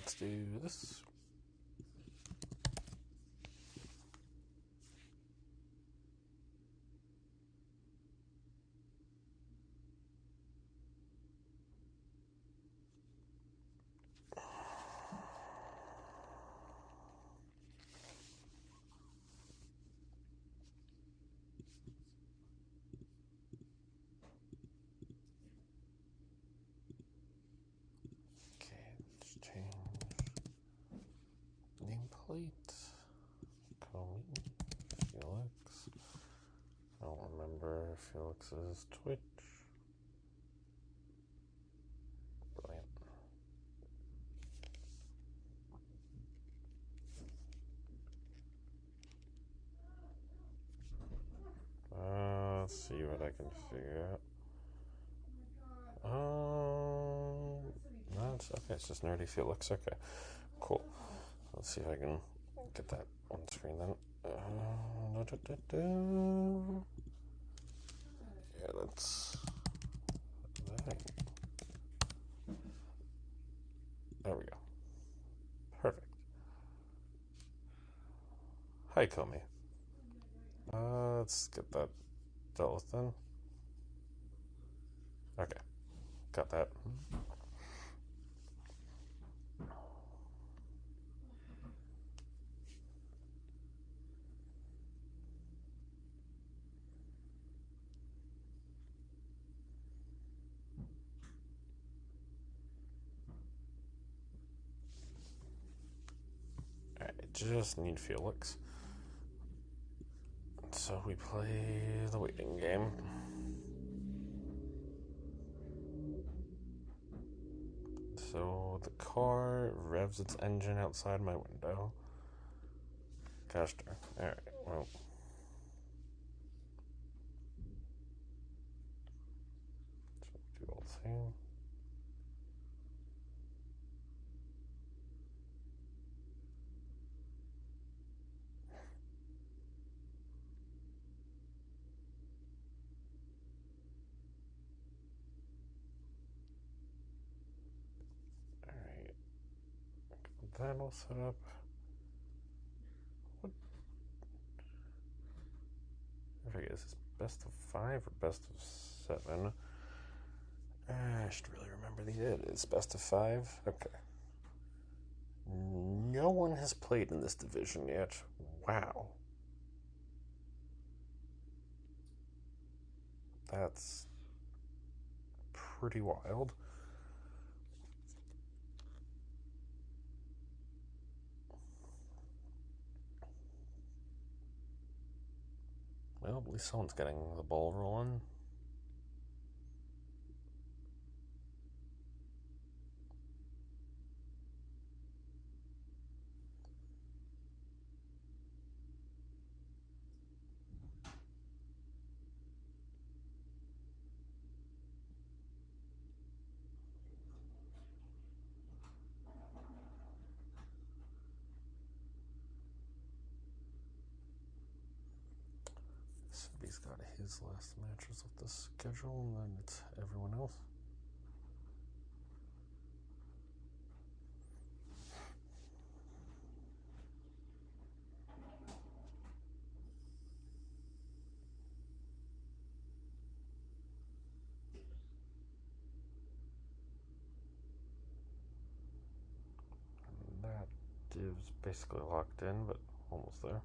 Let's do this. Okay, let's change nameplate. Komi, Felix. I don't remember Felix's Twitch. Brilliant. Let's see what I can figure out. No, it's okay. It's just Nerdy Felix. Okay, cool. Let's see if I can get that on screen then. Yeah, that's that. There we go. Perfect. Hi, Komi. Let's get that dealt with then. Okay, got that. Alright, I just need Felix. So we play the waiting game. So the car revs its engine outside my window. Gosh darn. Alright, well. So do all the same. Alright. That all set up. What? I forget, is this best of 5 or best of 7? I should really remember these. It is best of 5. Okay. No one has played in this division yet. Wow. That's pretty wild. Well, at least someone's getting the ball rolling. He's got his last matches of the schedule, and then it's everyone else. And that div's basically locked in, but almost there.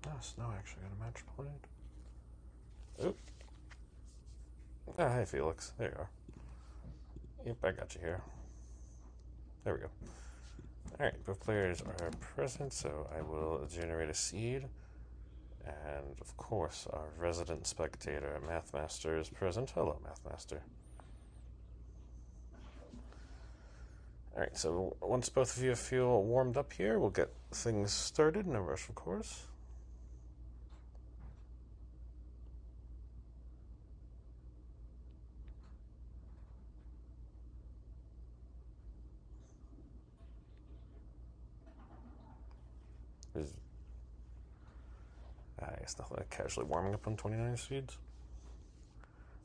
Oh, Snow actually got a match played. Oop. Ah, hey Felix. There you are. Yep, I got you here. There we go. Alright, both players are present, so I will generate a seed. And, of course, our resident spectator, Mathmaster, is present. Hello, Mathmaster. Alright, so once both of you feel warmed up here, we'll get things started. No rush, of course. I guess nothing like casually warming up on 29 speeds.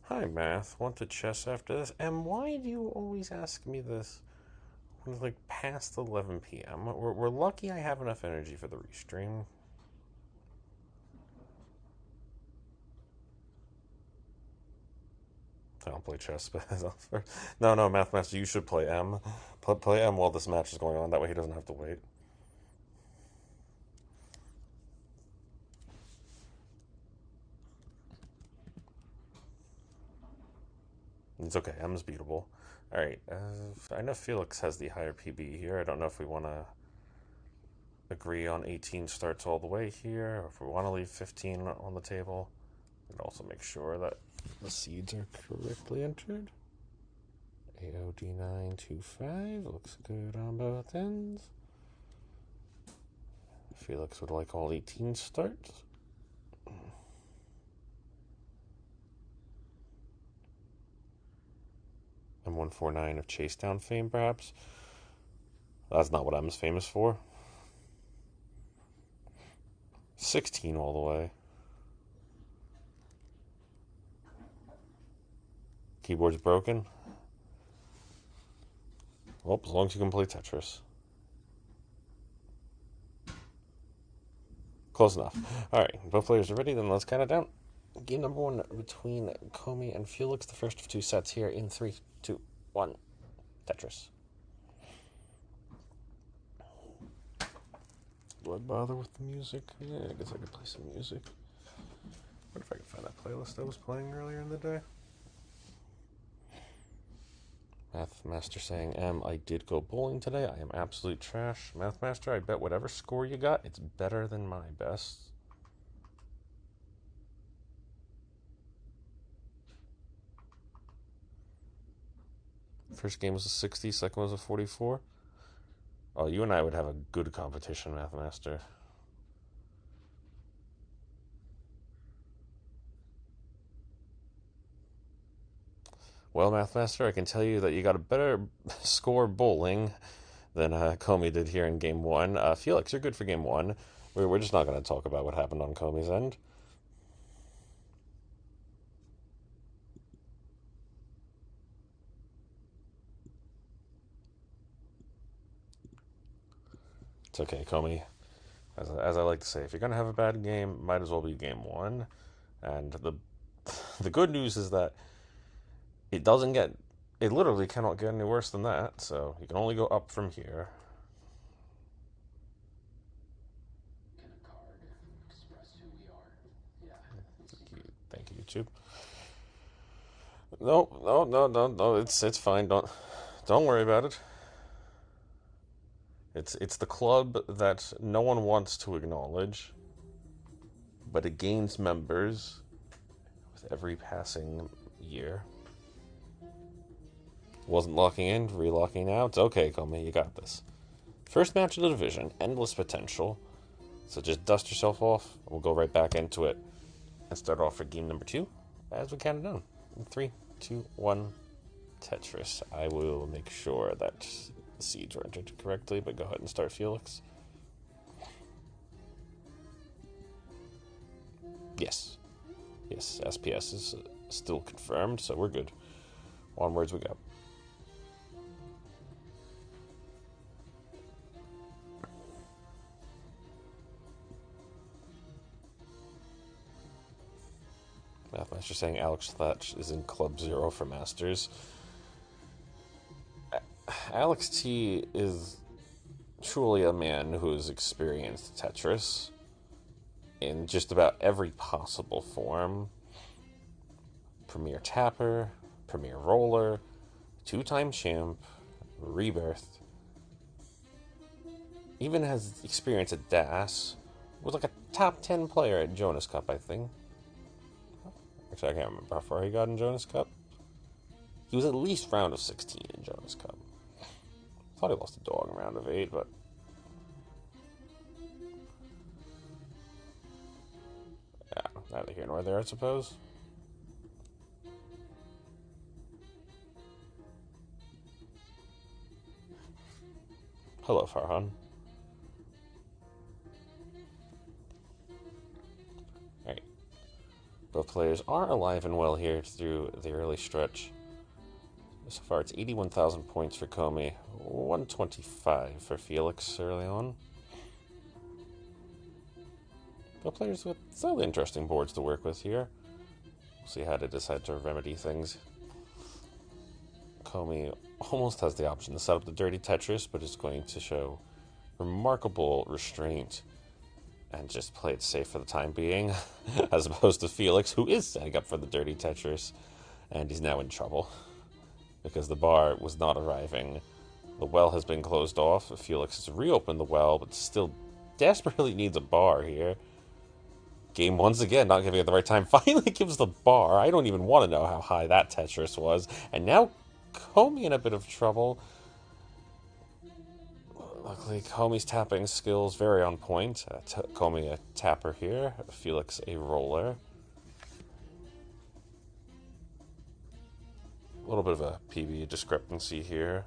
Hi, Math. Want to chess after this? And why do you always ask me this when it's like past 11 p.m.? We're lucky I have enough energy for the restream. I don't play chess, but no, Mathmaster, you should play M. Play M while this match is going on. That way he doesn't have to wait. It's okay. M's beatable. All right. I know Felix has the higher PB here. I don't know if we want to agree on 18 starts all the way here, or if we want to leave 15 on the table. And also make sure that the seeds are correctly entered. AOD925 looks good on both ends. Felix would like all 18 starts. M149 of Chase Down fame, perhaps. That's not what M's famous for. 16 all the way. Keyboard's broken. Well, as long as you can play Tetris. Close enough. Alright, both players are ready, then let's count it down. Game number 1 between Komi and Felix. The first of 2 sets here in 3, 2, 1. Tetris. Do I bother with the music? Yeah, I guess I could play some music. What if I can find that playlist I was playing earlier in the day? Mathmaster saying, I did go bowling today. I am absolute trash. Mathmaster, I bet whatever score you got, it's better than my best. First game was a 60, second was a 44. Oh, you and I would have a good competition, Mathmaster. Well, Mathmaster, I can tell you that you got a better score bowling than Komi did here in Game 1. Felix, you're good for Game 1. We're just not going to talk about what happened on Komi's end. It's okay, Komi. As I like to say, if you're going to have a bad game, might as well be Game 1. And the good news is that it literally cannot get any worse than that, so you can only go up from here. Thank you, YouTube. No, it's fine. Don't worry about it. It's the club that no one wants to acknowledge, but it gains members with every passing year. Wasn't locking in, relocking now. It's okay, Komi, you got this. First match of the division, endless potential. So just dust yourself off. We'll go right back into it and start off for game number 2 as we count it down. 3, 2, 1, Tetris. I will make sure that the seeds were entered correctly, but go ahead and start, Felix. Yes, SPS is still confirmed, so we're good. Onwards we go. Mathmaster saying Alex Thatch is in Club 0 for Masters. Alex T is truly a man who has experienced Tetris in just about every possible form. Premier Tapper, Premier Roller, 2-time champ, Rebirth. Even has experience at DAS. Was like a top 10 player at Jonas Cup, I think. Actually, I can't remember how far he got in Jonas Cup. He was at least round of 16 in Jonas Cup. Thought he lost a dog in round of 8, but... yeah, neither here nor there, I suppose. Hello, Farhan. Both players are alive and well here through the early stretch. So far, it's 81,000 points for Komi, 125 for Felix early on. Both players with slightly interesting boards to work with here. We'll see how they decide to remedy things. Komi almost has the option to set up the dirty Tetris, but is going to show remarkable restraint and just play it safe for the time being, as opposed to Felix, who is setting up for the dirty Tetris, and he's now in trouble because the bar was not arriving. The well has been closed off. Felix has reopened the well, but still desperately needs a bar here. Game once again not giving it the right time. Finally gives the bar. I don't even want to know how high that Tetris was. And now Komi in a bit of trouble. Luckily, Komi's tapping skills very on point. Komi a tapper here. Felix a roller. A little bit of a PB discrepancy here.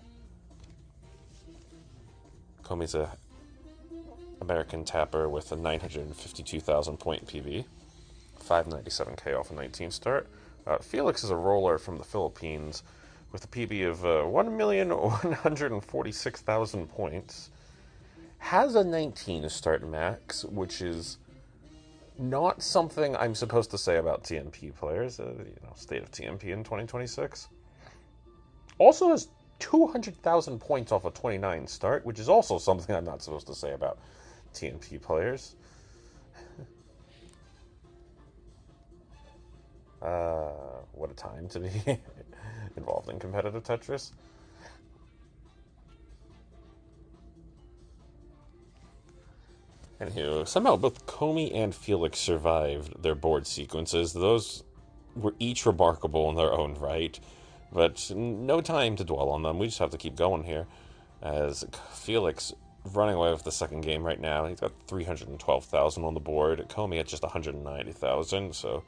Komi's a American tapper with a 952,000 point PV, 597k off a 19 start. Felix is a roller from the Philippines with a PB of 1,146,000 points. Has a 19 start max, which is not something I'm supposed to say about TMP players. State of TMP in 2026. Also has 200,000 points off a 29 start, which is also something I'm not supposed to say about TMP players. What a time to be involved in competitive Tetris. Anywho, somehow both Komi and Felix survived their board sequences. Those were each remarkable in their own right, but no time to dwell on them. We just have to keep going here, as Felix running away with the second game right now. He's got 312,000 on the board. Komi at just 190,000, so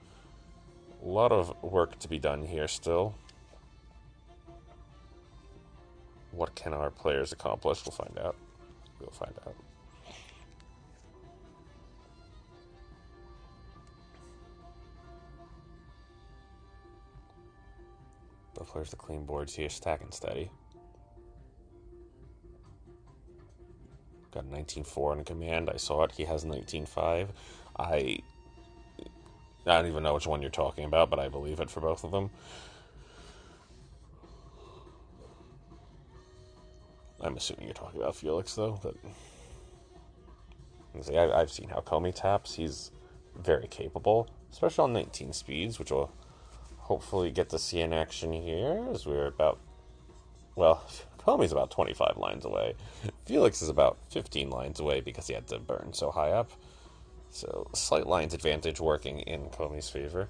a lot of work to be done here still. What can our players accomplish? We'll find out. We'll find out. Both players to clean boards here, stacking steady. Got a 19.4 in command. I saw it. He has 19.5. I don't even know which one you're talking about, but I believe it for both of them. I'm assuming you're talking about Felix, though. But I've seen how Komi taps. He's very capable, especially on 19 speeds, which will hopefully get to see in action here, as we're about... Well, Komi's about 25 lines away. Felix is about 15 lines away because he had to burn so high up. So, slight lines advantage working in Komi's favor.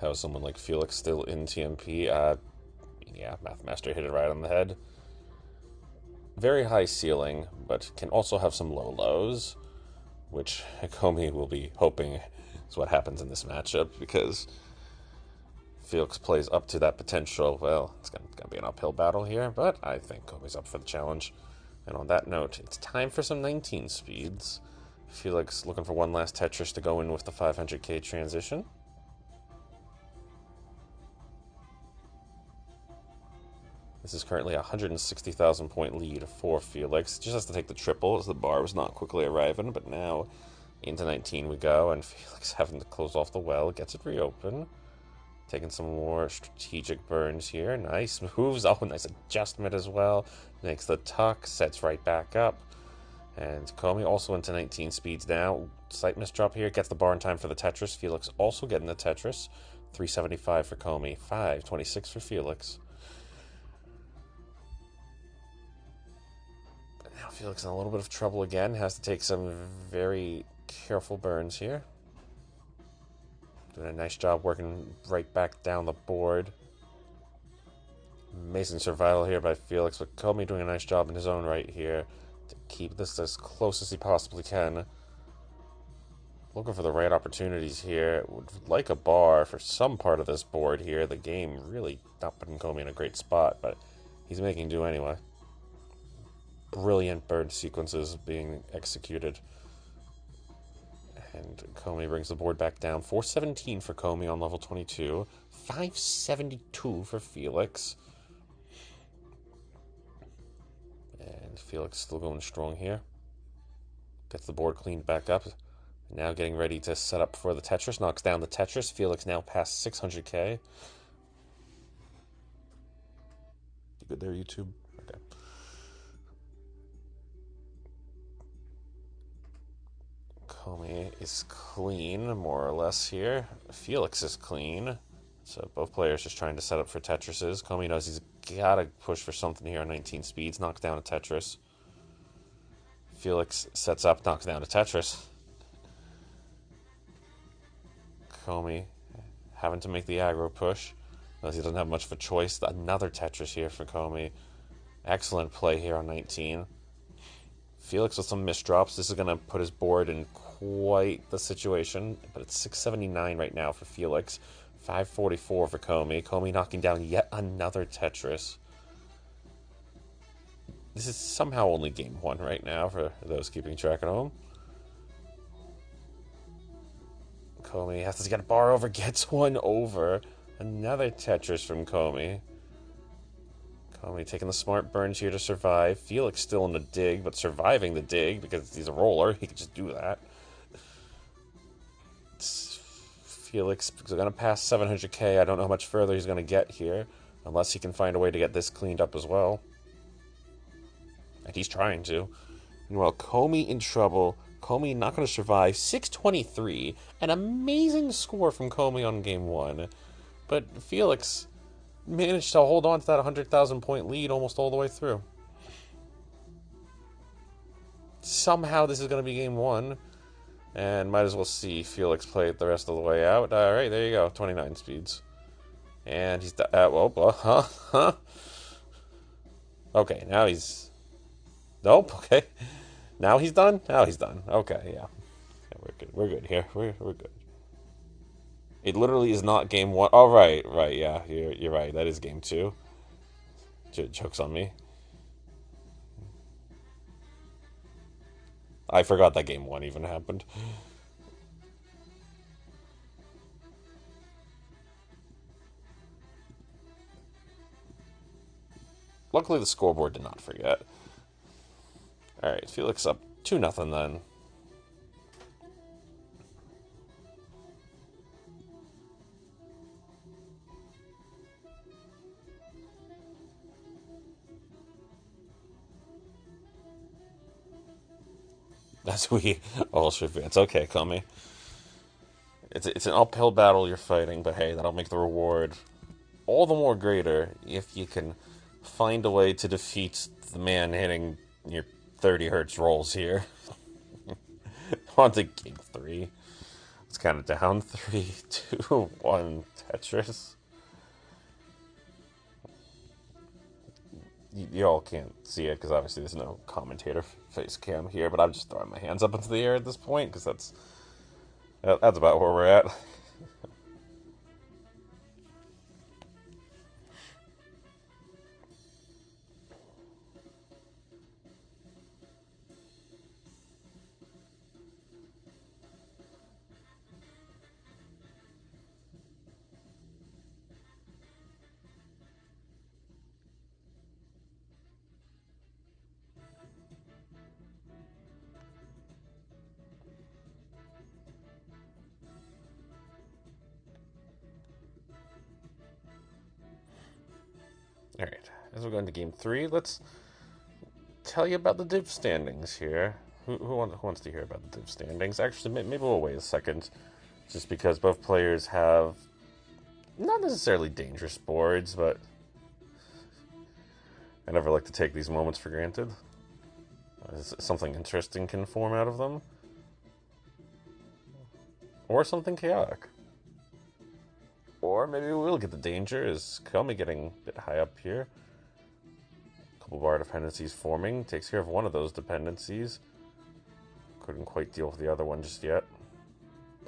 How is someone like Felix still in TMP? Yeah, Mathmaster hit it right on the head. Very high ceiling, but can also have some low lows, which Komi will be hoping is what happens in this matchup, because Felix plays up to that potential. Well, it's going to be an uphill battle here, but I think Komi's up for the challenge. And on that note, it's time for some 19 speeds. Felix looking for one last Tetris to go in with the 500k transition. This is currently a 160,000 point lead for Felix. Just has to take the triple as the bar was not quickly arriving, but now into 19 we go, and Felix having to close off the well, gets it reopened. Taking some more strategic burns here. Nice moves. Oh, nice adjustment as well. Makes the tuck, sets right back up. And Komi also into 19 speeds now. Slight misdrop here, gets the bar in time for the Tetris. Felix also getting the Tetris. 375 for Komi, 526 for Felix. Now Felix in a little bit of trouble again. Has to take some very careful burns here. Doing a nice job working right back down the board. Amazing survival here by Felix, but Komi doing a nice job in his own right here to keep this as close as he possibly can. Looking for the right opportunities here. Would like a bar for some part of this board here. The game really not putting Komi in a great spot, but he's making do anyway. brilliant bird sequences being executed. And Komi brings the board back down. 417 for Komi on level 22. 572 for Felix. And Felix still going strong here. Gets the board cleaned back up. Now getting ready to set up for the Tetris. Knocks down the Tetris. Felix now past 600k. You good there, YouTube? Okay. Komi is clean, more or less, here. Felix is clean. So both players just trying to set up for Tetrises. Komi knows he's got to push for something here on 19 speeds. Knocks down a Tetris. Felix sets up, knocks down a Tetris. Komi having to make the aggro push. Knows he doesn't have much of a choice. Another Tetris here for Komi. Excellent play here on 19. Felix with some misdrops. This is going to put his board in quite the situation. But it's 679 right now for Felix. 544 for Komi. Komi knocking down yet another Tetris. This is somehow only game 1 right now for those keeping track at home. Komi has to get a bar over, gets one over. Another Tetris from Komi. Komi taking the smart burns here to survive. Felix still in the dig, but surviving the dig because he's a roller. He can just do that. Felix is going to pass 700k. I don't know how much further he's going to get here, unless he can find a way to get this cleaned up as well. And he's trying to. Meanwhile, Komi in trouble. Komi not going to survive. 623. An amazing score from Komi on game 1. But Felix managed to hold on to that 100,000 point lead almost all the way through. Somehow this is going to be game 1. And might as well see Felix play it the rest of the way out. Alright, there you go. 29 speeds. And he's... Okay, now he's... Nope, okay. Now he's done? Now he's done. Okay, yeah. We're good. We're good here. We're good. It literally is not game 1. Oh, right, yeah. You're right. That is game 2. Joke's on me. I forgot that game 1 even happened. Luckily, the scoreboard did not forget. Alright, Felix up 2-0 then. As we all should be. It's okay, Komi. It's an uphill battle you're fighting, but hey, that'll make the reward all the more greater if you can find a way to defeat the man hitting your 30 hertz rolls here. On to game 3. It's kind of down. 3, 2, 1, Tetris. You all can't see it because obviously there's no commentator face cam here, but I'm just throwing my hands up into the air at this point because that's about where we're at. Alright, as we're going to game 3, let's tell you about the div standings here. Who wants to hear about the div standings? Actually, maybe we'll wait a second, just because both players have not necessarily dangerous boards, but I never like to take these moments for granted. Something interesting can form out of them. Or something chaotic. Or maybe we'll get the danger. Is Komi getting a bit high up here? A couple bar dependencies forming. Takes care of one of those dependencies. Couldn't quite deal with the other one just yet.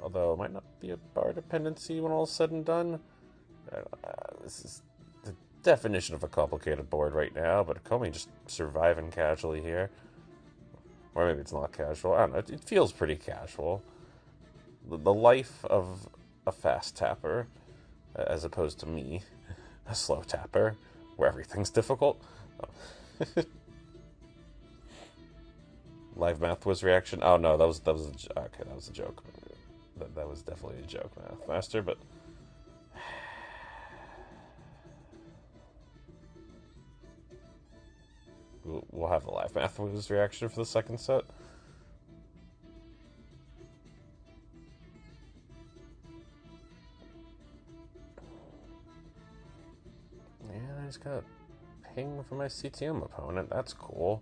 Although it might not be a bar dependency when all's said and done. definition of a complicated board right now, but Komi just surviving casually here. Or maybe it's not casual. I don't know. It feels pretty casual. The life of a fast tapper, as opposed to me, a slow tapper, where everything's difficult. Live Math was reaction. Oh no, that was okay. That was a joke. That was definitely a joke, Master. But we'll have the Live Math was reaction for the second set. Yeah, I just got ping from my CTM opponent. That's cool.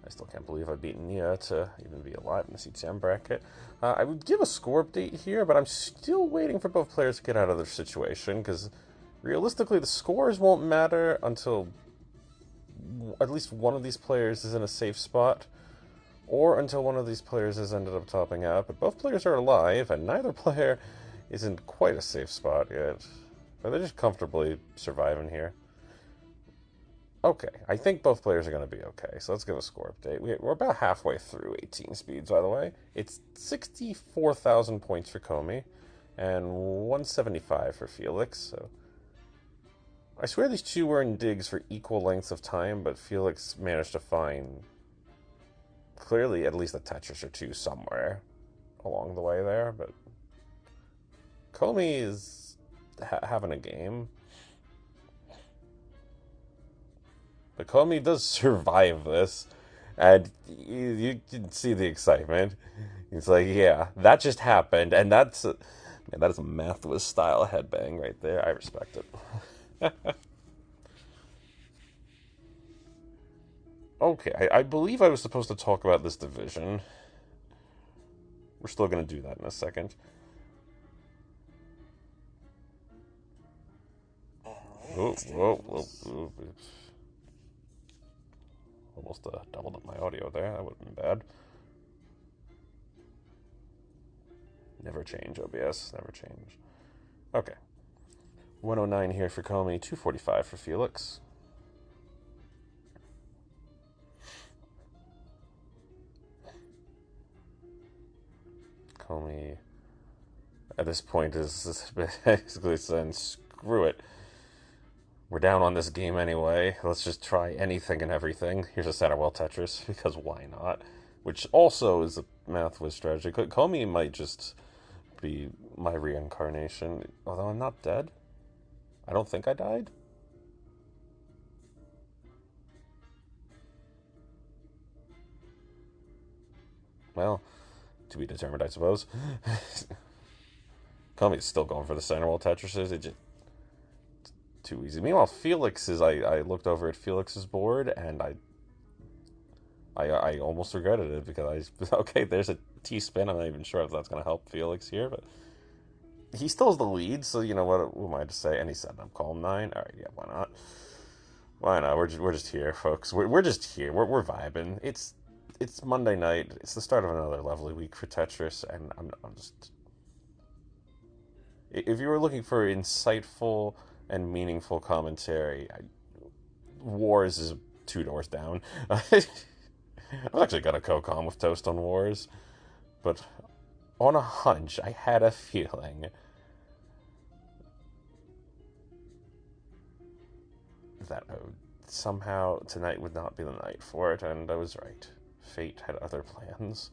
I still can't believe I've beaten Nia to even be alive in the CTM bracket. I would give a score update here, but I'm still waiting for both players to get out of their situation, because realistically the scores won't matter until at least one of these players is in a safe spot, or until one of these players has ended up topping out. But both players are alive, and neither player is in quite a safe spot yet. But they're just comfortably surviving here. Okay, I think both players are going to be okay, so let's give a score update. We're about halfway through 18 speeds, by the way. It's 64,000 points for Komi, and 175 for Felix, so... I swear these two were in digs for equal lengths of time, but Felix managed to find, clearly, at least a Tetris or two somewhere along the way there, but... Komi is having a game. But Komi does survive this, and you can see the excitement. He's like, yeah, that just happened, and that is a Mathwas style headbang right there. I respect it. Okay, I believe I was supposed to talk about this division. We're still going to do that in a second. Oh, whoa, whoa, whoa. Almost doubled up my audio there. That would have been bad. Never change, OBS. Never change. Okay. 109 here for Komi. 245 for Felix. Komi, at this point, is basically saying, screw it. We're down on this game anyway. Let's just try anything and everything. Here's a Satterwell Tetris, because why not? Which also is a Mathwas strategy. Komi might just be my reincarnation. Although I'm not dead. I don't think I died. Well, to be determined, I suppose. Komi's still going for the Satterwell Tetrises. It just... too easy. Meanwhile, Felix is... I looked over at Felix's board, and I almost regretted it, because okay, there's a T-spin. I'm not even sure if that's going to help Felix here, but he still has the lead, so you know what? Who am I to say? And he said, I'm calm 9. All right, yeah, why not? Why not? We're just here, folks. We're just here. We're vibing. It's Monday night. It's the start of another lovely week for Tetris, and I'm just... If you were looking for insightful and meaningful commentary, Wars is 2 doors down. I'm actually gonna co-com with Toast on Wars, but on a hunch, I had a feeling that somehow tonight would not be the night for it, and I was right. Fate had other plans.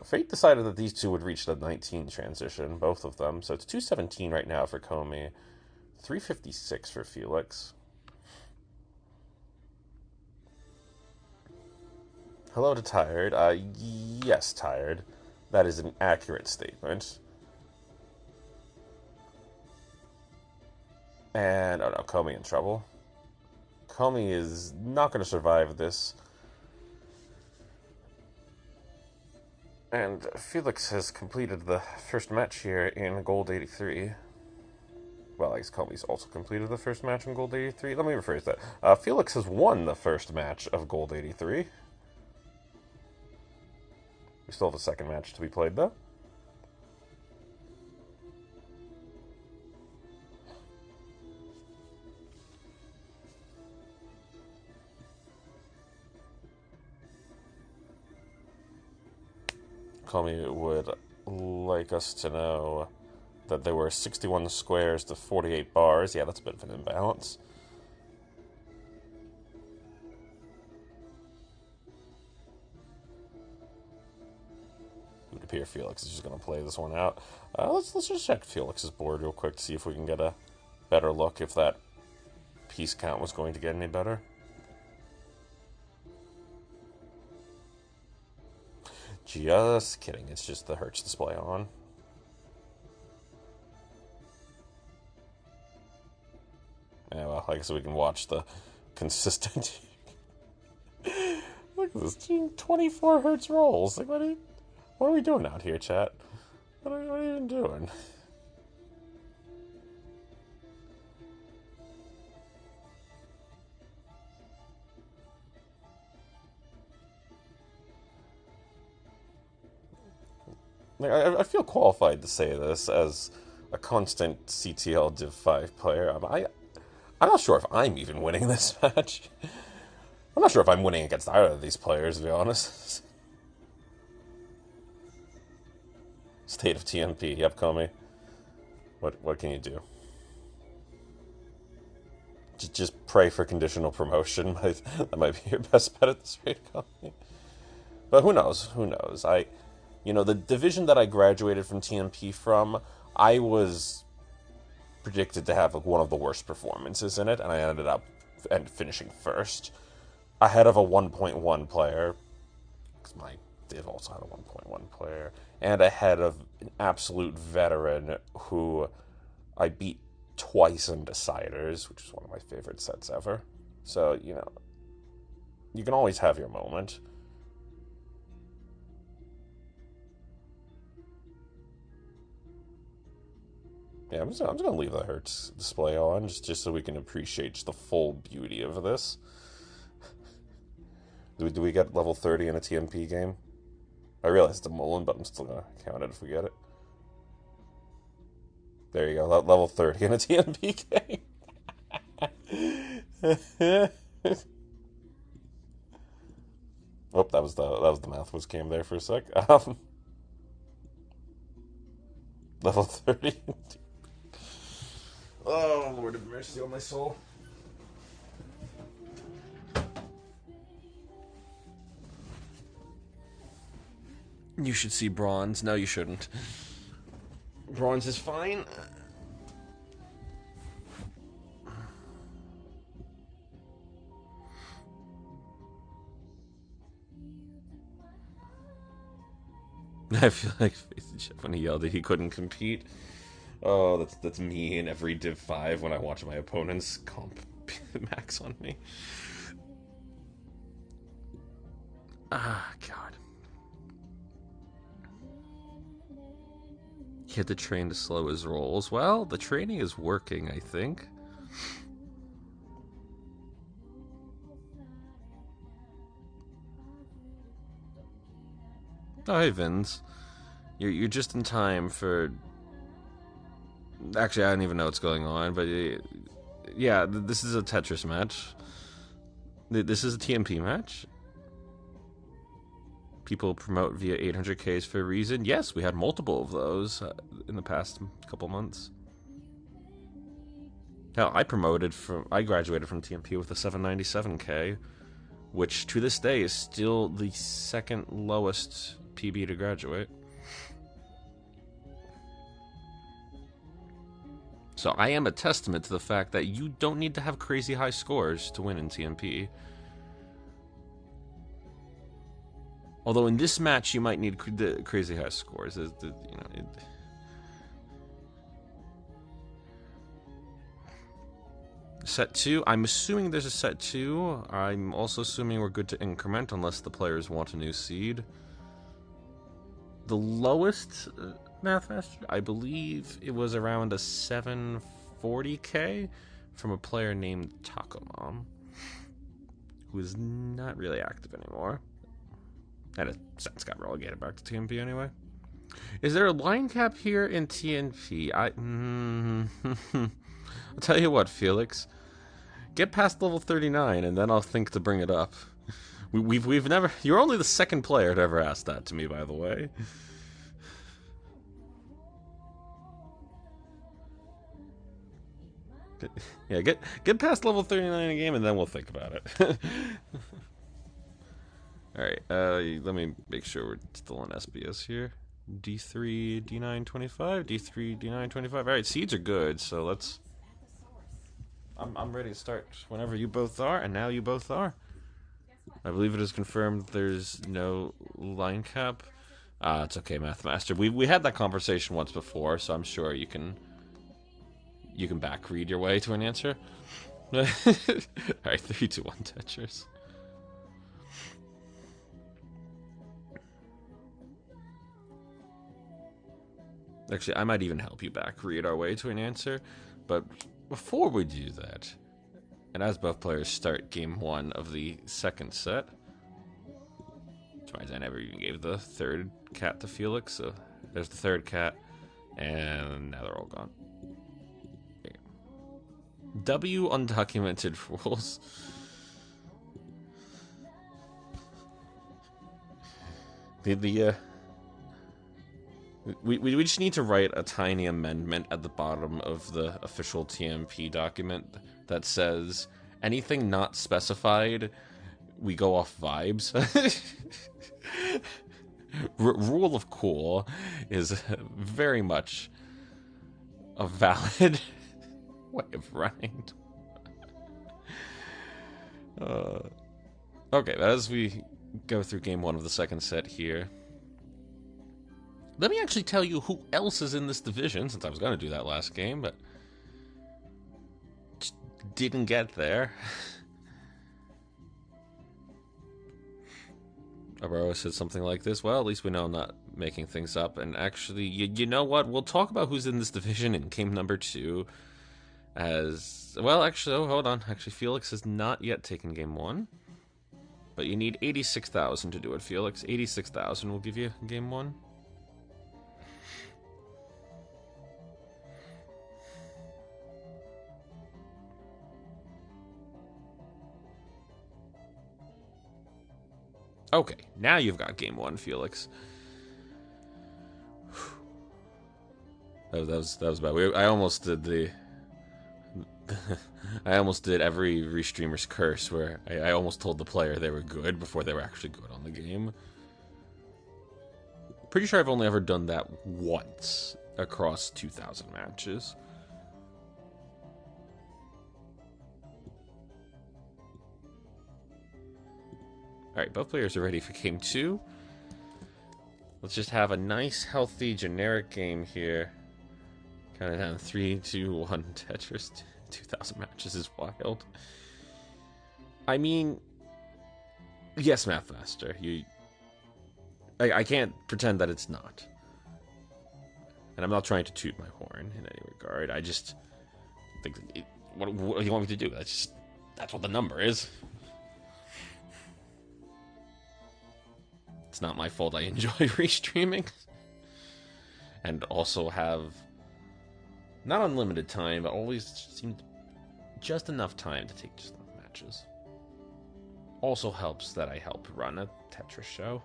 Fate decided that these two would reach the 19 transition, both of them, so it's 217 right now for Komi, 356 for Felix. Hello to Tired. Yes, Tired. That is an accurate statement. And, oh no, Komi in trouble. Komi is not going to survive this. And Felix has completed the first match here in Gold 83. Well, I guess Komi's also completed the first match in Gold 83. Let me rephrase that. Felix has won the first match of Gold 83. We still have a second match to be played, though. Komi would like us to know that there were 61 squares to 48 bars. Yeah, that's a bit of an imbalance. It would appear Felix is just going to play this one out. Let's just check Felix's board real quick to see if we can get a better look if that piece count was going to get any better. Just kidding, it's just the Hertz display on. Yeah, well, I guess we can watch the consistent... Look at this, 24 Hertz rolls. Like, what are we doing out here, chat? What are we even doing? Like, I feel qualified to say this as a constant CTL Div 5 player. I'm not sure if I'm even winning this match. I'm not sure if I'm winning against either of these players, to be honest. State of TMP, yep, Komi. What can you do? Just pray for conditional promotion. That might be your best bet at this rate, Komi. But who knows? Who knows? You know, the division that I graduated from TMP from, I was predicted to have one of the worst performances in it, and I ended up finishing first, ahead of a 1.1 player, because my div also had a 1.1 player, and ahead of an absolute veteran who I beat twice in deciders, which is one of my favorite sets ever. So, you know, you can always have your moment. Yeah, I'm just going to leave the Hertz display on, just so we can appreciate the full beauty of this. Do we get level 30 in a TMP game? I realize it's a Mullen, but I'm still going to count it if we get it. There you go, level 30 in a TMP game. Oh, that was the math was came there for a sec. Level 30. Oh, Lord have mercy on my soul. You should see bronze. No, you shouldn't. Bronze is fine. I feel like facing Chef when he yelled that he couldn't compete. Oh, that's me in every Div 5 when I watch my opponents comp max on me. Ah, God. He had to train to slow his rolls. Well, the training is working, I think. Oh, hey, Vins. You're just in time for... Actually, I don't even know what's going on, but... Yeah, this is a Tetris match. This is a TMP match. People promote via 800Ks for a reason. Yes, we had multiple of those in the past couple months. Hell, I graduated from TMP with a 797K, which to this day is still the second lowest PB to graduate. So I am a testament to the fact that you don't need to have crazy high scores to win in TMP. Although in this match you might need the crazy high scores. Set 2, I'm assuming there's a set 2. I'm also assuming we're good to increment unless the players want a new seed. The lowest Math Master, I believe it was around a 740k from a player named Taco Mom, who is not really active anymore. And it since got relegated back to TNP anyway. Is there a line cap here in TNP? I'll tell you what, Felix. Get past level 39 and then I'll think to bring it up. We've never. You're only the second player to ever ask that to me, by the way. Yeah, get past level 39 in a game, and then we'll think about it. All right. Let me make sure we're still on SBS here. D3, D9, 25. D3, D9, 25. All right, seeds are good, so let's. I'm ready to start whenever you both are, and now you both are. I believe it is confirmed there's no line cap. It's okay, Math Master. We had that conversation once before, so I'm sure you can back read your way to an answer. All right, 3, 2, 1, Tetris. Actually, I might even help you back read our way to an answer, but before we do that, and as both players start game 1 of the second set, surprised I never even gave the third cat to Felix, so there's the third cat, and now they're all gone. W undocumented rules. We just need to write a tiny amendment at the bottom of the official TMP document that says anything not specified, we go off vibes. Rule of cool is very much a valid way of running. Okay, as we go through game 1 of the second set here, let me actually tell you who else is in this division, since I was going to do that last game, but just didn't get there. Aurora said something like this. Well, at least we know I'm not making things up. And actually, you know what? We'll talk about who's in this division in game number 2. As well, actually, oh, hold on. Actually, Felix has not yet taken game 1. But you need 86,000 to do it, Felix. 86,000 will give you game 1. Okay, now you've got game 1, Felix. That was bad. I almost did the. I almost did every restreamer's curse, where I almost told the player they were good before they were actually good on the game. Pretty sure I've only ever done that once across 2,000 matches. Alright, both players are ready for game 2. Let's just have a nice, healthy, generic game here. Kind of down 3, 2, 1, Tetris. 2,000 matches is wild. I mean, yes, Math Master. I can't pretend that it's not. And I'm not trying to toot my horn in any regard. I just think, what do you want me to do? That's what the number is. It's not my fault I enjoy restreaming. And also have not unlimited time, but always seemed just enough time to take just enough matches. Also helps that I help run a Tetris show.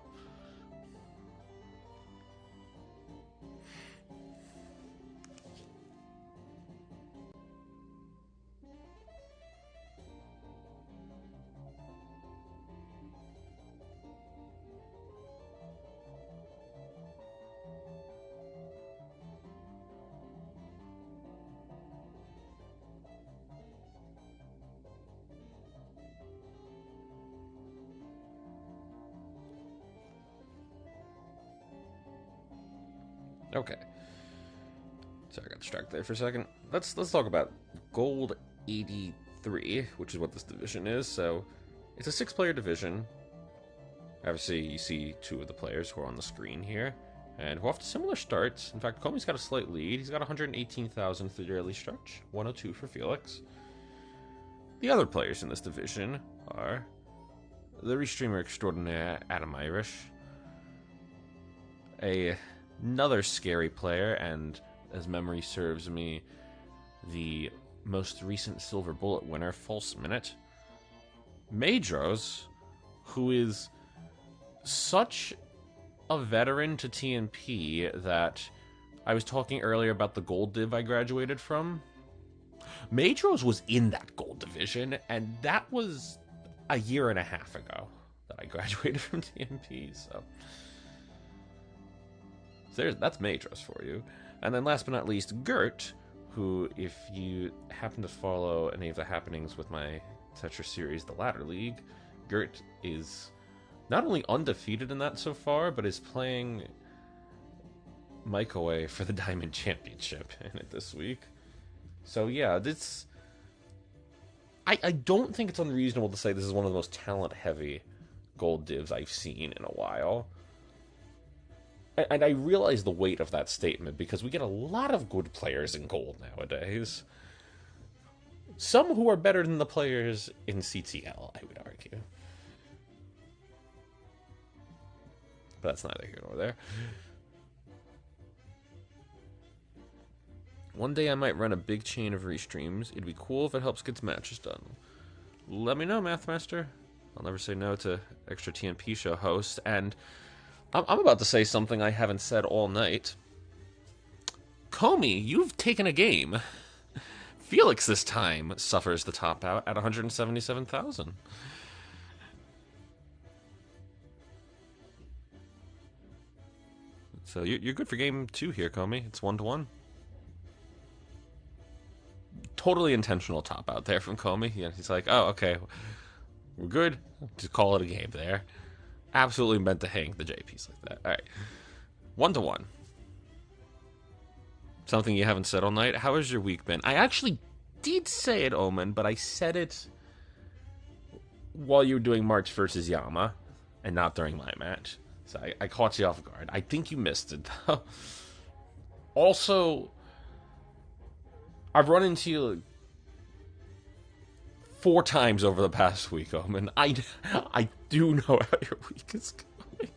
Okay. Sorry, I got distracted there for a second. Let's talk about Gold 83, which is what this division is. So, it's a 6-player division. Obviously, you see 2 of the players who are on the screen here, and who have similar starts. In fact, Komi's got a slight lead. He's got 118,000 through the early stretch, 102 for Felix. The other players in this division are the restreamer extraordinaire Adam Irish, another scary player, and as memory serves me, the most recent Silver Bullet winner, False Minute. Madros, who is such a veteran to TNP that I was talking earlier about the gold div I graduated from. Madros was in that gold division, and that was a year and a half ago that I graduated from TNP, so that's Madros for you. And then last but not least, Gert, who, if you happen to follow any of the happenings with my Tetra series, the Ladder League, Gert is not only undefeated in that so far, but is playing Mike away for the Diamond Championship in it this week. So yeah, this... I don't think it's unreasonable to say this is one of the most talent-heavy gold divs I've seen in a while. And I realize the weight of that statement, because we get a lot of good players in gold nowadays. Some who are better than the players in CTL, I would argue. But that's neither here nor there. One day I might run a big chain of restreams. It'd be cool if it helps get matches done. Let me know, Mathmaster. I'll never say no to extra TNP show hosts. And I'm about to say something I haven't said all night. Komi, you've taken a game. Felix this time suffers the top out at 177,000. So you're good for game 2 here, Komi. It's 1-1. Totally intentional top out there from Komi. Yeah, he's like, oh, okay, we're good. Just call it a game there. Absolutely meant to hang the JPs like that. All right, 1-1. Something you haven't said all night. How has your week been? I actually did say it, Omen, but I said it while you were doing March versus Yama, and not during my match. So I caught you off guard. I think you missed it, though. Also, I've run into you 4 times over the past week, Omen. I do know how your week is going.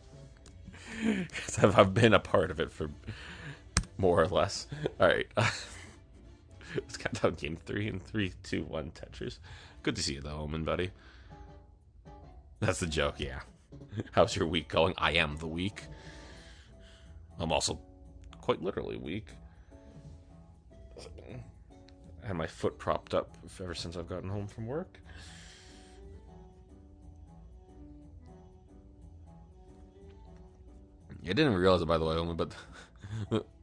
Because I've been a part of it for more or less. Alright. Let's count down game 3 in 3, 2, 1, Tetris. Good to see you, though, Omen, buddy. That's the joke, yeah. How's your week going? I am the week. I'm also quite literally weak. I had my foot propped up ever since I've gotten home from work. I didn't realize it, by the way, Omen, but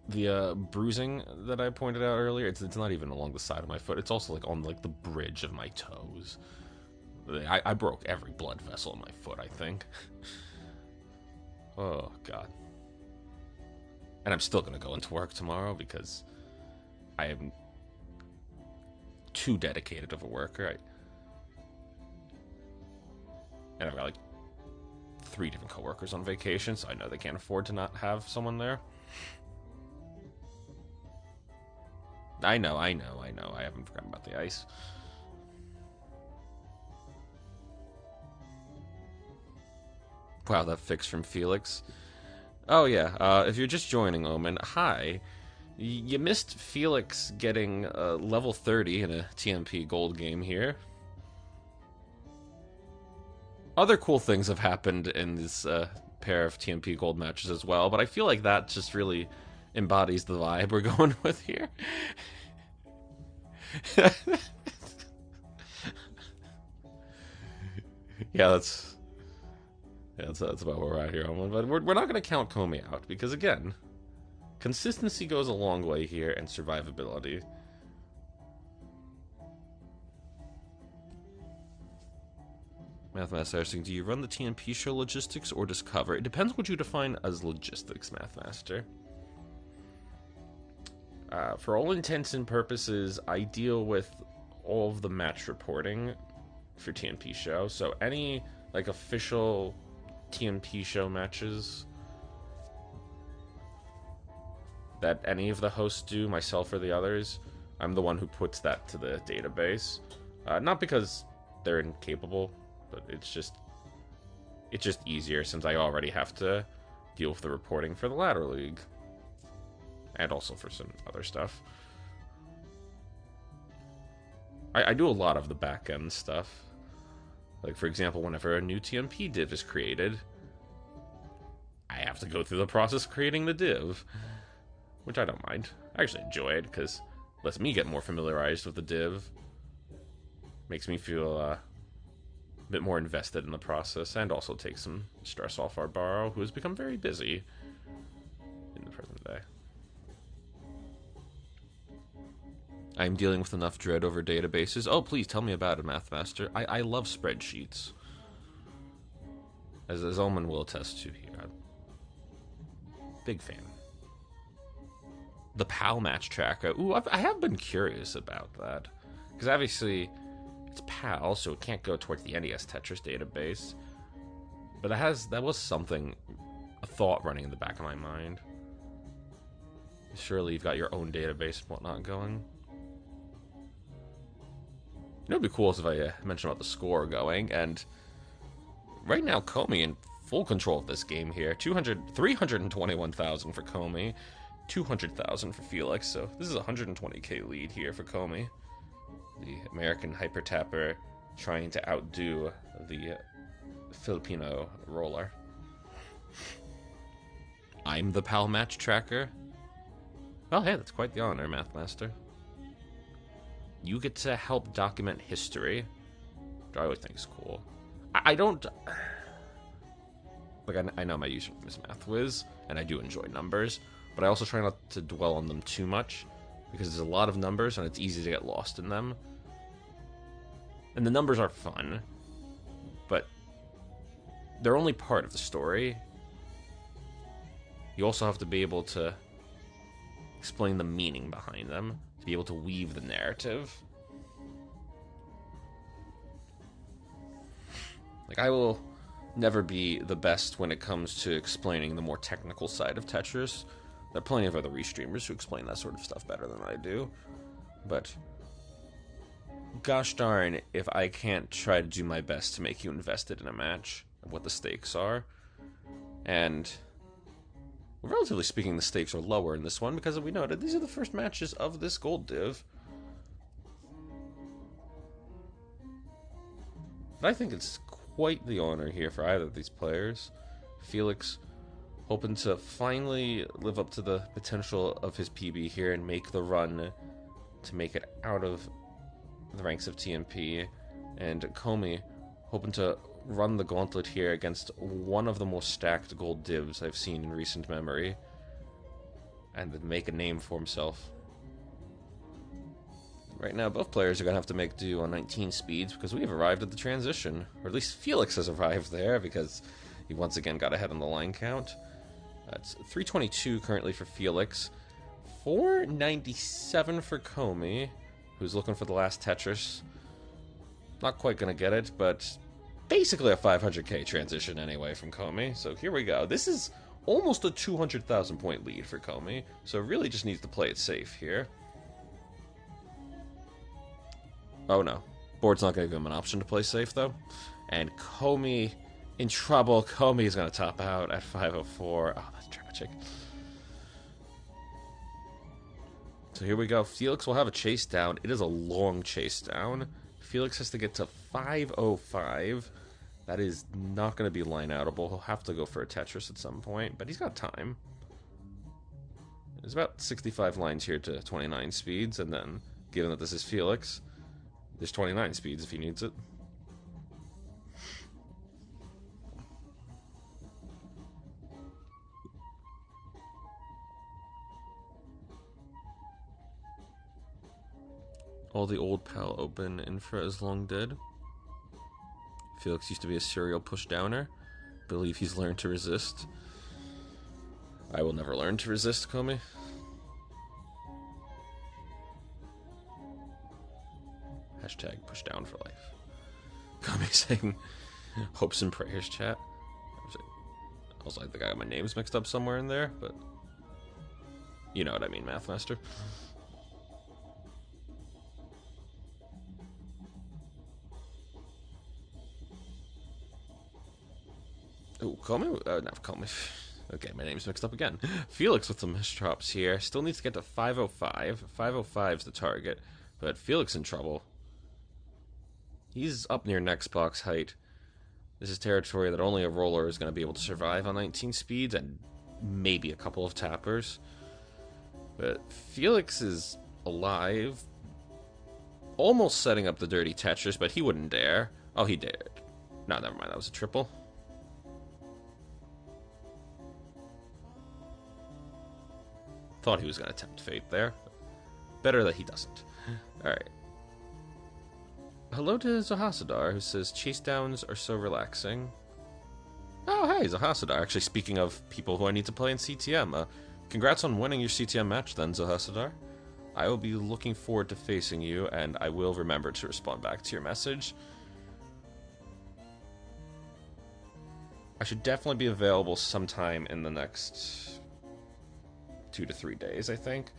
the bruising that I pointed out earlier, it's not even along the side of my foot. It's also like on like the bridge of my toes. I broke every blood vessel in my foot, I think. Oh, God. And I'm still going to go into work tomorrow because I am too dedicated of a worker. And I've got like 3 different coworkers on vacation, so I know they can't afford to not have someone there. I know. I haven't forgotten about the ice. Wow, that fix from Felix. Oh, yeah. If you're just joining, Omen, hi. You missed Felix getting level 30 in a TMP gold game here. Other cool things have happened in this pair of TMP gold matches as well, but I feel like that just really embodies the vibe we're going with here. Yeah, that's about where we're at here, but we're not going to count Komi out, because again, consistency goes a long way here, and survivability. Mathmaster asking, do you run the TNP show logistics or just cover? It depends what you define as logistics, Mathmaster. For all intents and purposes, I deal with all of the match reporting for TNP show, so any like official TNP show matches that any of the hosts do, myself or the others, I'm the one who puts that to the database. Not because they're incapable, but it's just easier since I already have to deal with the reporting for the Ladder League. And also for some other stuff. I do a lot of the back-end stuff. Like, for example, whenever a new TMP div is created, I have to go through the process of creating the div, which I don't mind. I actually enjoy it because it lets me get more familiarized with the div. Makes me feel a bit more invested in the process, and also takes some stress off our borrow, who has become very busy in the present day. I'm dealing with enough dread over databases. Oh, please tell me about it, Mathmaster. I love spreadsheets. As Omen will attest to here. I'm a big fan. The PAL match tracker. Ooh, I have been curious about that. Because obviously, it's PAL, so it can't go towards the NES Tetris database. But that was something, a thought running in the back of my mind. Surely you've got your own database and whatnot going. You know, it'd be cool if I mentioned about the score going, and right now Komi in full control of this game here. 321,000 for Komi, 200,000 for Felix, so this is a 120k lead here for Komi. The American hyper tapper trying to outdo the Filipino roller. I'm the PAL match tracker. Well, hey, that's quite the honor, Mathmaster. You get to help document history, which I always think is cool. I don't... Like, I know my username is MathWiz, and I do enjoy numbers, but I also try not to dwell on them too much, because there's a lot of numbers, and it's easy to get lost in them. And the numbers are fun, but they're only part of the story. You also have to be able to explain the meaning behind them, to be able to weave the narrative. Like, I will never be the best when it comes to explaining the more technical side of Tetris. There are plenty of other restreamers who explain that sort of stuff better than I do. But gosh darn if I can't try to do my best to make you invested in a match and what the stakes are. And relatively speaking, the stakes are lower in this one because we noted these are the first matches of this gold div. But I think it's quite the honor here for either of these players. Felix hoping to finally live up to the potential of his PB here and make the run to make it out of the ranks of TMP. And Komi hoping to run the gauntlet here against one of the most stacked gold divs I've seen in recent memory, and then make a name for himself. Right now, both players are going to have to make do on 19 speeds because we have arrived at the transition. Or at least Felix has arrived there because he once again got ahead on the line count. That's 322 currently for Felix. 497 for Komi, who's looking for the last Tetris. Not quite going to get it, but basically a 500k transition anyway from Komi. So here we go. This is almost a 200,000 point lead for Komi, so really just needs to play it safe here. Oh no, board's not going to give him an option to play safe though. And Komi in trouble. Komi is going to top out at 504. Oh, that's tragic. So here we go. Felix will have a chase down. It is a long chase down. Felix has to get to 505. That is not going to be line-outable. He'll have to go for a Tetris at some point, but he's got time. There's about 65 lines here to 29 speeds, and then, given that this is Felix, there's 29 speeds if he needs it. All the old PAL open infra is long dead. Felix used to be a serial push-downer. Believe he's learned to resist. I will never learn to resist, Komi. Hashtag push down for life. Komi saying hopes and prayers chat. I was like, I got my names mixed up somewhere in there, but you know what I mean, Mathmaster. Oh, Komi? Not Komi. Okay, my name's mixed up again. Felix with some misdrops here. Still needs to get to 505. 505 is the target, but Felix in trouble. He's up near next box height. This is territory that only a roller is going to be able to survive on 19 speeds, and maybe a couple of tappers. But Felix is alive, almost setting up the dirty Tetris, but he wouldn't dare. Oh, he dared. No, never mind, that was a triple. Thought he was going to tempt fate there. Better that he doesn't. Alright. Hello to Zahasadar, who says, chase downs are so relaxing. Oh, hey, Zahasadar. Actually, speaking of people who I need to play in CTM, congrats on winning your CTM match then, Zahasadar. I will be looking forward to facing you, and I will remember to respond back to your message. I should definitely be available sometime in the next 2 to 3 days, I think.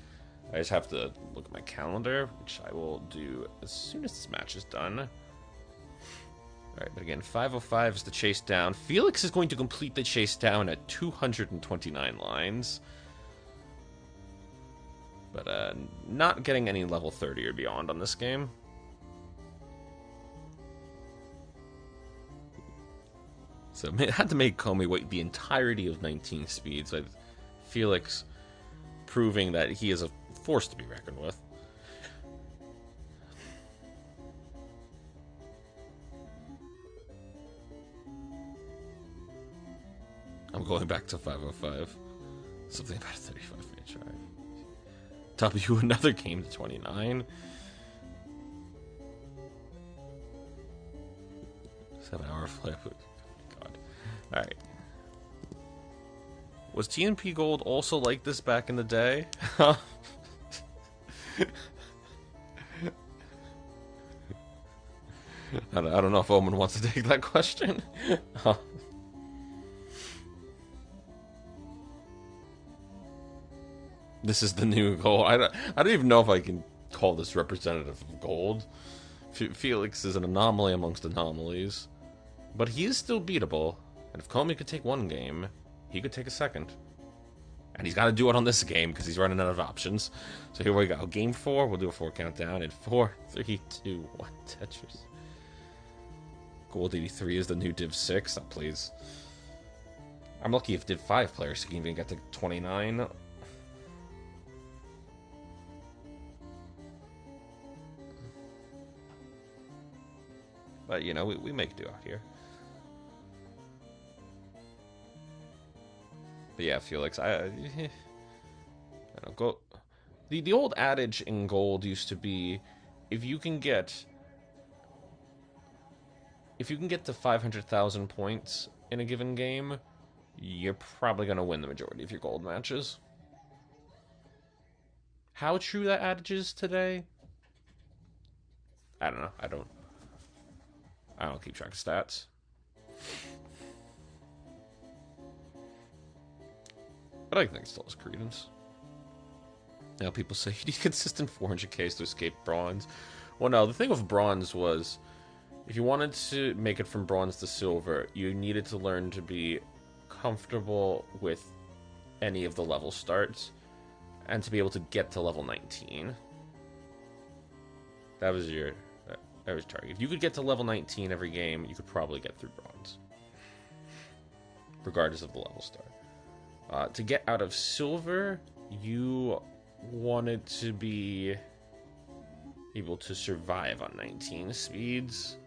I just have to look at my calendar, which I will do as soon as this match is done. Alright, but again, 505 is the chase down. Felix is going to complete the chase down at 229 lines. But not getting any level 30 or beyond on this game. So I had to make Komi wait the entirety of 19 speeds, with Felix proving that he is a force to be reckoned with. I'm going back to 505. Something about a 35-minute drive. W, another game to 29. 7-hour flight. God. Alright. Was TNP Gold also like this back in the day? I don't know if Omen wants to take that question. This is the new gold. I don't even know if I can call this representative of gold. Felix is an anomaly amongst anomalies. But he is still beatable. And if Komi could take one game, he could take a second. And he's got to do it on this game because he's running out of options. So here we go. Game 4, we'll do a 4 countdown in 4, 3, 2, 1. Tetris. Gold 83 is the new Div 6. Oh, please. I'm lucky if Div 5 players can even get to 29. But, you know, we make do out here. But yeah, Felix, I don't go. The old adage in gold used to be, if you can get to 500,000 points in a given game, you're probably going to win the majority of your gold matches. How true that adage is today, I don't know. I don't keep track of stats. But I think it still has credence. Now people say you need consistent 400Ks to escape bronze. Well, no, the thing with bronze was, if you wanted to make it from bronze to silver, you needed to learn to be comfortable with any of the level starts, and to be able to get to level 19. That was your target. If you could get to level 19 every game, you could probably get through bronze, regardless of the level start. To get out of silver, you wanted to be able to survive on 19 speeds.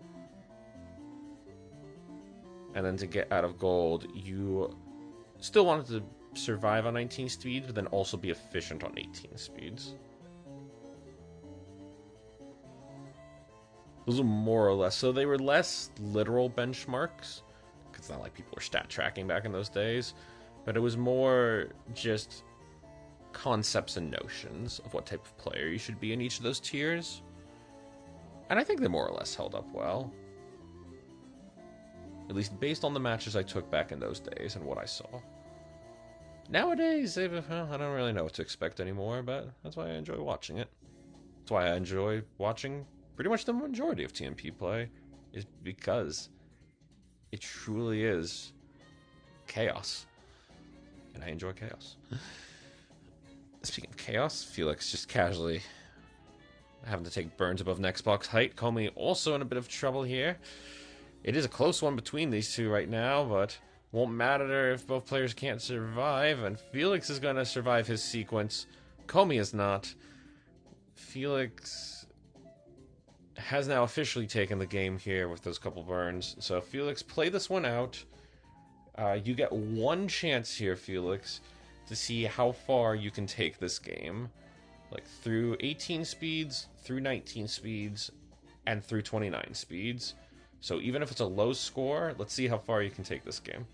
And then to get out of gold, you still wanted to survive on 19 speeds, but then also be efficient on 18 speeds. Those are more or less. So they were less literal benchmarks, because it's not like people were stat tracking back in those days. But it was more just concepts and notions of what type of player you should be in each of those tiers. And I think they more or less held up well. At least based on the matches I took back in those days and what I saw. Nowadays, I don't really know what to expect anymore, but that's why I enjoy watching it. That's why I enjoy watching pretty much the majority of TMP play, is because it truly is chaos. And I enjoy chaos. Speaking of chaos, Felix just casually having to take burns above next box height. Komi also in a bit of trouble here. It is a close one between these two right now, but won't matter if both players can't survive. And Felix is going to survive his sequence. Komi is not. Felix has now officially taken the game here with those couple burns. So Felix, play this one out. You get one chance here, Felix, to see how far you can take this game. Like through 18 speeds, through 19 speeds, and through 29 speeds. So even if it's a low score, let's see how far you can take this game.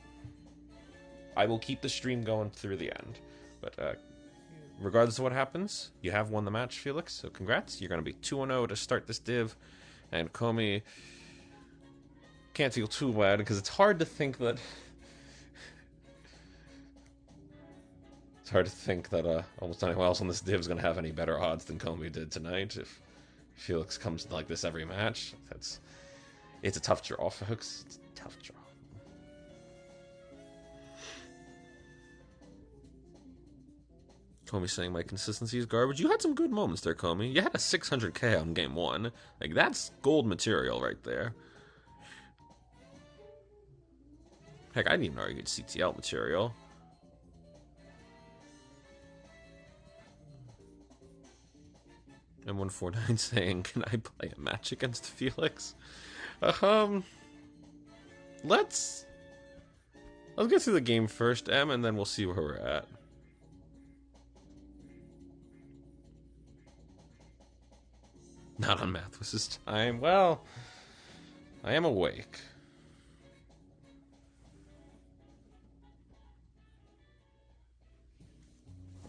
I will keep the stream going through the end. But regardless of what happens, you have won the match, Felix. So congrats. You're going to be 2-0 to start this div. And Komi can't feel too bad because it's hard to think that... It's hard to think that almost anyone else on this div is going to have any better odds than Komi did tonight. If Felix comes like this every match, it's a tough draw, folks. It's a tough draw. Komi saying my consistency is garbage. You had some good moments there, Komi. You had a 600k on game 1. Like, that's gold material right there. Heck, I didn't even argue CTL material. M149 saying, can I play a match against Felix? Let's get through the game first, M, and then we'll see where we're at. Not on math was this time. Well, I am awake.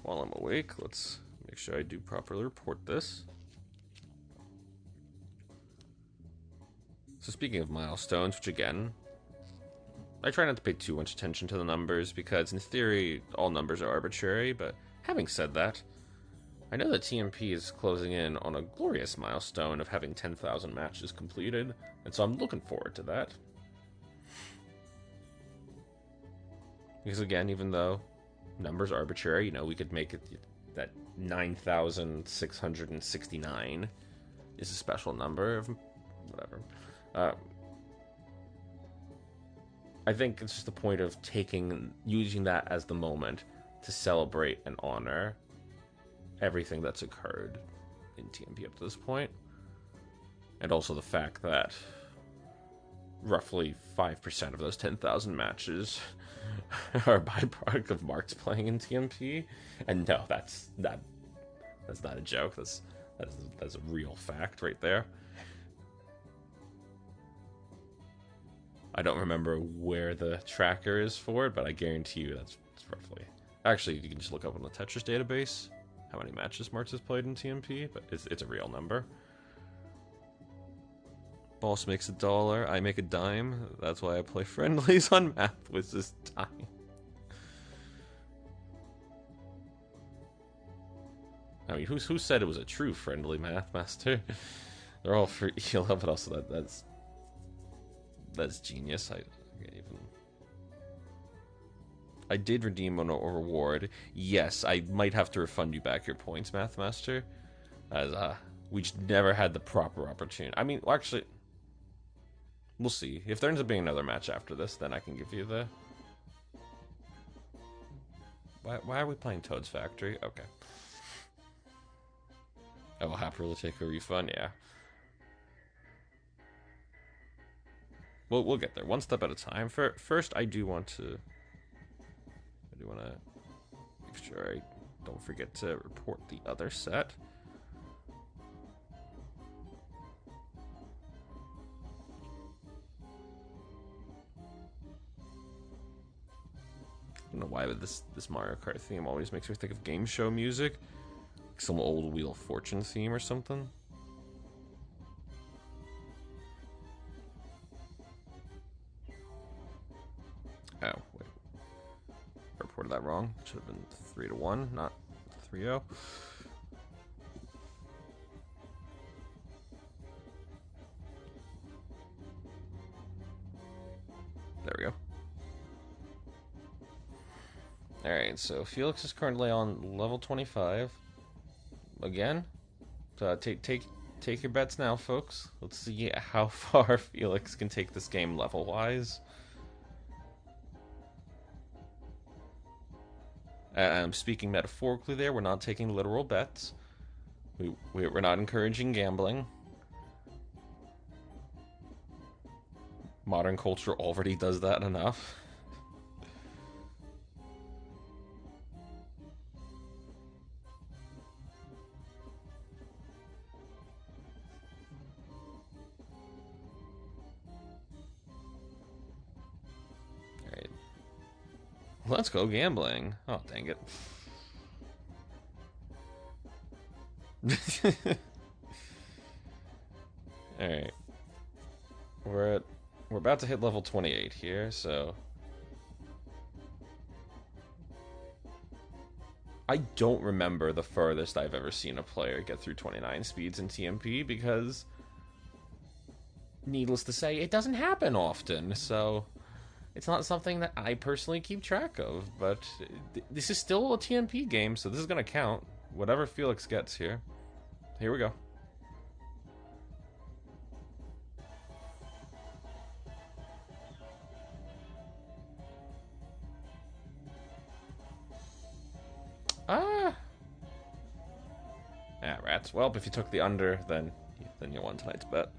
While I'm awake, let's make sure I do properly report this. So speaking of milestones, which again, I try not to pay too much attention to the numbers because in theory, all numbers are arbitrary, but having said that, I know that TMP is closing in on a glorious milestone of having 10,000 matches completed, and so I'm looking forward to that. Because again, even though numbers are arbitrary, you know, we could make it that 9,669 is a special number of whatever. I think it's just the point of using that as the moment to celebrate and honor everything that's occurred in TMP up to this point. And also the fact that roughly 5% of those 10,000 matches are a byproduct of Marks playing in TMP. And no, that's not a joke. That's a real fact right there. I don't remember where the tracker is for it, but I guarantee you that's roughly... Actually, you can just look up on the Tetris database how many matches Marks has played in TMP, but it's a real number. Boss makes $1, I make a dime. That's why I play friendlies on math with this time. I mean, who said it was a true friendly math master? They're all for ELO, but also that's genius. I did redeem a reward. Yes, I might have to refund you back your points, Mathmaster, as we just never had the proper opportunity. I mean, well, actually, we'll see. If there ends up being another match after this, then I can give you the... Why are we playing Toad's Factory? Okay. I will happily take a refund, yeah. We'll get there, one step at a time. First, I do want to make sure I don't forget to report the other set. I don't know why, but this Mario Kart theme always makes me think of game show music. Like some old Wheel of Fortune theme or something. Oh, wait. I reported that wrong. It should have been 3-1, not 3-0. There we go. Alright, so Felix is currently on level 25. Again. Take your bets now, folks. Let's see how far Felix can take this game level-wise. I'm speaking metaphorically there. We're not taking literal bets. We're not encouraging gambling. Modern culture already does that enough. Alright. Let's go gambling. Oh, dang it. Alright. We're about to hit level 28 here, so I don't remember the furthest I've ever seen a player get through 29 speeds in TMP because, needless to say, it doesn't happen often, so it's not something that I personally keep track of, but this is still a TMP game, so this is going to count. Whatever Felix gets here. Here we go. Rats. Well, if you took the under, then you won tonight's bet.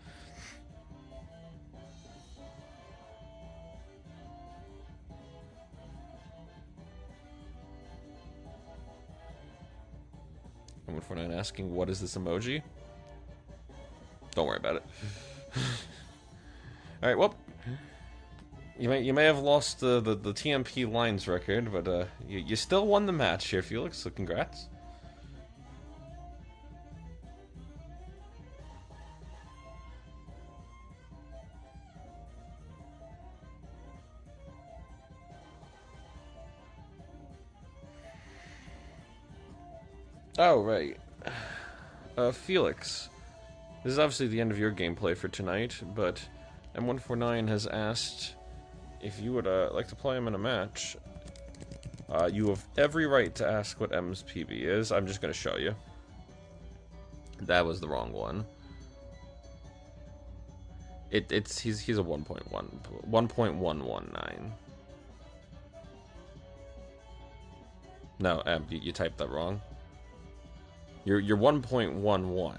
I'm for not asking, what is this emoji? Don't worry about it. All right. Well, you may have lost the TMP lines record, but you still won the match here, Felix. So congrats. Oh, right. Felix, this is obviously the end of your gameplay for tonight, but M149 has asked if you would like to play him in a match. You have every right to ask what M's PB is. I'm just going to show you. That was the wrong one. He's a 1.119. No, M, you typed that wrong. You're 1.11.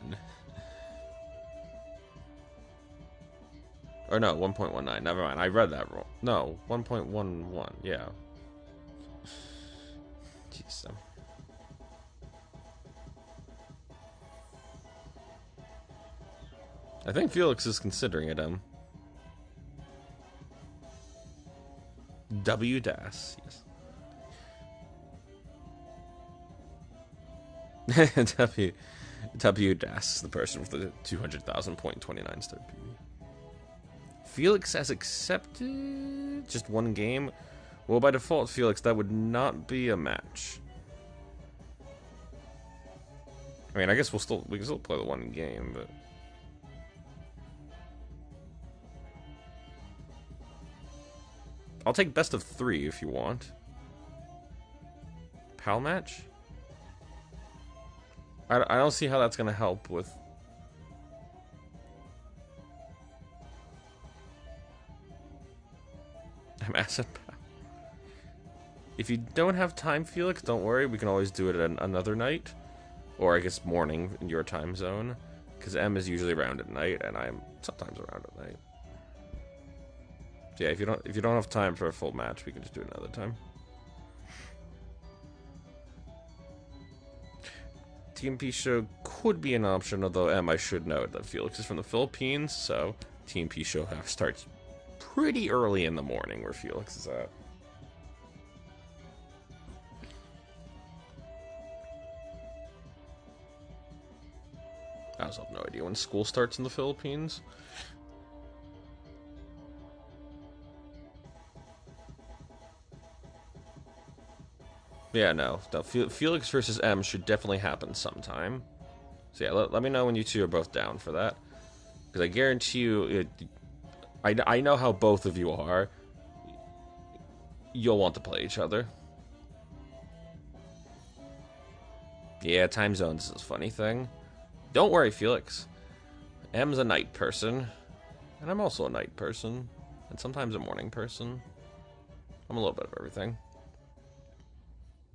Or no, 1.19. Never mind. I read that wrong. No, 1.11. Yeah. Jeez. I think Felix is considering it, W Das, yes. W Das, the person with the 200,000.29 star PB. Felix has accepted just one game. Well, by default, Felix, that would not be a match. I mean, I guess we can still play the one game, but I'll take best of 3 if you want. Pal match? I don't see how that's going to help with... I'm asset pal. If you don't have time, Felix, don't worry. We can always do it another night. Or I guess morning in your time zone. Because M is usually around at night, and I'm sometimes around at night. So yeah, if you don't have time for a full match, we can just do it another time. TMP show could be an option, although I should note that Felix is from the Philippines, so TMP show starts pretty early in the morning where Felix is at. I also have no idea when school starts in the Philippines. Yeah, no. Felix versus M should definitely happen sometime. So yeah, let me know when you two are both down for that. Because I guarantee you, I know how both of you are. You'll want to play each other. Yeah, time zones is a funny thing. Don't worry, Felix. M's a night person, and I'm also a night person, and sometimes a morning person. I'm a little bit of everything.